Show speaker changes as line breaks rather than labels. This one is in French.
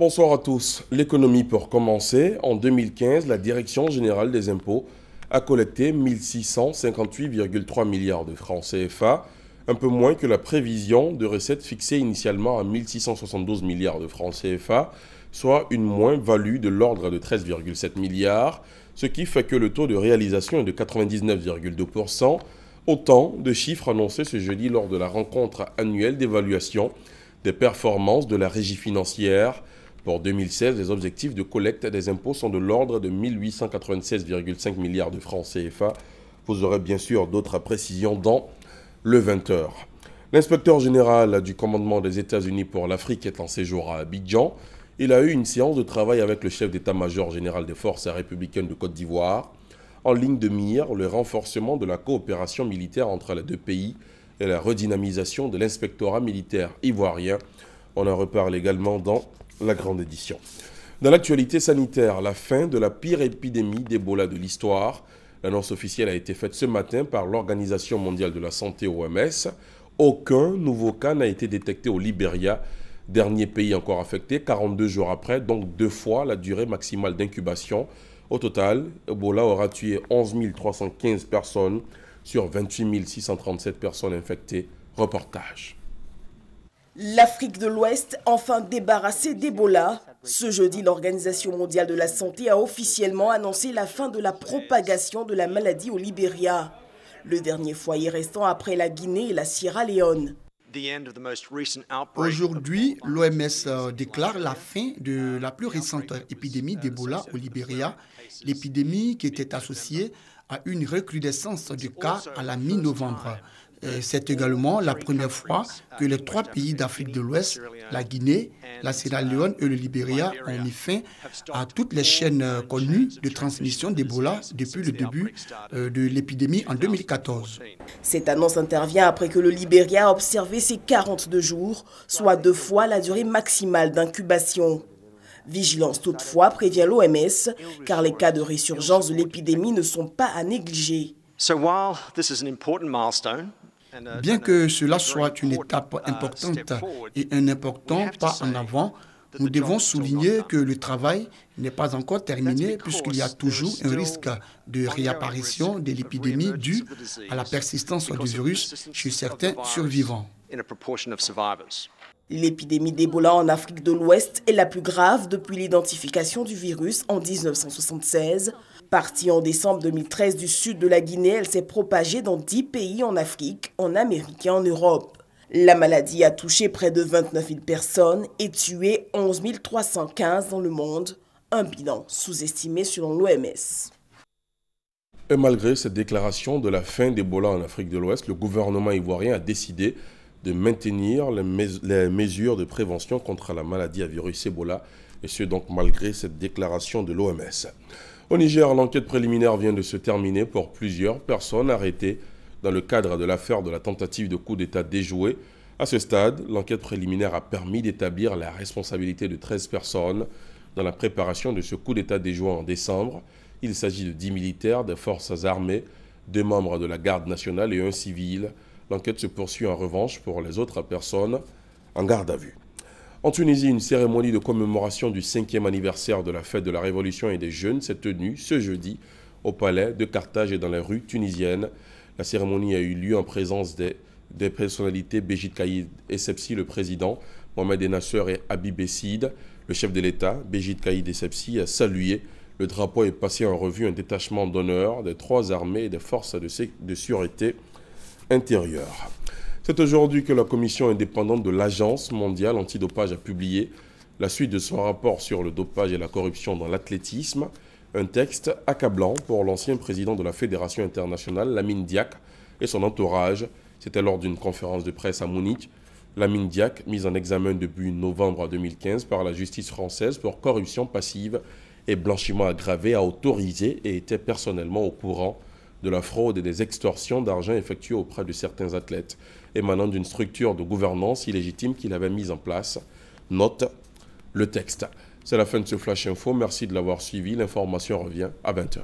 Bonsoir à tous. L'économie pour commencer. En 2015, la Direction générale des impôts a collecté 1658,3 milliards de francs CFA, un peu moins que la prévision de recettes fixée initialement à 1672 milliards de francs CFA, soit une moins-value de l'ordre de 13,7 milliards, ce qui fait que le taux de réalisation est de 99,2%, autant de chiffres annoncés ce jeudi lors de la rencontre annuelle d'évaluation des performances de la régie financière. Pour 2016, les objectifs de collecte des impôts sont de l'ordre de 1896,5 milliards de francs CFA. Vous aurez bien sûr d'autres précisions dans le 20h. L'inspecteur général du commandement des États-Unis pour l'Afrique est en séjour à Abidjan. Il a eu une séance de travail avec le chef d'état-major général des forces républicaines de Côte d'Ivoire. En ligne de mire, le renforcement de la coopération militaire entre les deux pays et la redynamisation de l'inspectorat militaire ivoirien. On en reparle également dans la grande édition. Dans l'actualité sanitaire, la fin de la pire épidémie d'Ebola de l'histoire. L'annonce officielle a été faite ce matin par l'Organisation mondiale de la santé OMS. Aucun nouveau cas n'a été détecté au Libéria, dernier pays encore affecté, 42 jours après, donc 2 fois la durée maximale d'incubation. Au total, Ebola aura tué 11 315 personnes sur 28 637 personnes infectées. Reportage.
L'Afrique de l'Ouest, enfin débarrassée d'Ebola. Ce jeudi, l'Organisation mondiale de la santé a officiellement annoncé la fin de la propagation de la maladie au Libéria, le dernier foyer restant après la Guinée et la Sierra Leone.
Aujourd'hui, l'OMS déclare la fin de la plus récente épidémie d'Ebola au Libéria, l'épidémie qui était associée à une recrudescence de cas à la mi-novembre. C'est également la première fois que les 3 pays d'Afrique de l'Ouest, la Guinée, la Sierra Leone et le Libéria, ont mis fin à toutes les chaînes connues de transmission d'Ebola depuis le début de l'épidémie en 2014.
Cette annonce intervient après que le Libéria a observé ses 42 jours, soit 2 fois la durée maximale d'incubation. Vigilance toutefois, prévient l'OMS, car les cas de résurgence de l'épidémie ne sont pas à négliger.
Bien que cela soit une étape importante et un important pas en avant, nous devons souligner que le travail n'est pas encore terminé puisqu'il y a toujours un risque de réapparition de l'épidémie due à la persistance du virus chez certains survivants.
L'épidémie d'Ebola en Afrique de l'Ouest est la plus grave depuis l'identification du virus en 1976. Partie en décembre 2013 du sud de la Guinée, elle s'est propagée dans 10 pays en Afrique, en Amérique et en Europe. La maladie a touché près de 29 000 personnes et tué 11 315 dans le monde, un bilan sous-estimé selon l'OMS.
Et malgré cette déclaration de la fin d'Ebola en Afrique de l'Ouest, le gouvernement ivoirien a décidé de maintenir les mesures de prévention contre la maladie à virus Ebola, et ce donc malgré cette déclaration de l'OMS. Au Niger, l'enquête préliminaire vient de se terminer pour plusieurs personnes arrêtées dans le cadre de l'affaire de la tentative de coup d'État déjouée. À ce stade, l'enquête préliminaire a permis d'établir la responsabilité de 13 personnes dans la préparation de ce coup d'État déjoué en décembre. Il s'agit de 10 militaires des forces armées, 2 membres de la garde nationale et 1 civil. L'enquête se poursuit en revanche pour les autres personnes en garde à vue. En Tunisie, une cérémonie de commémoration du 5e anniversaire de la fête de la Révolution et des Jeunes s'est tenue ce jeudi au palais de Carthage et dans les rues tunisiennes. La cérémonie a eu lieu en présence des personnalités Béjid Caïd Essebsi, le président, Mohamed Ennaceur et Habib Essid, le chef de l'État. Béjid Caïd Essebsi a salué le drapeau et passé en revue un détachement d'honneur des 3 armées et des forces de sûreté intérieure. C'est aujourd'hui que la commission indépendante de l'Agence mondiale antidopage a publié la suite de son rapport sur le dopage et la corruption dans l'athlétisme, un texte accablant pour l'ancien président de la Fédération internationale, Lamine Diack, et son entourage. C'était lors d'une conférence de presse à Munich. Lamine Diack, mise en examen depuis novembre 2015 par la justice française pour corruption passive et blanchiment aggravé, a autorisé et était personnellement au courant de la fraude et des extorsions d'argent effectuées auprès de certains athlètes, émanant d'une structure de gouvernance illégitime qu'il avait mise en place. Note le texte. C'est la fin de ce Flash Info. Merci de l'avoir suivi. L'information revient à 20h.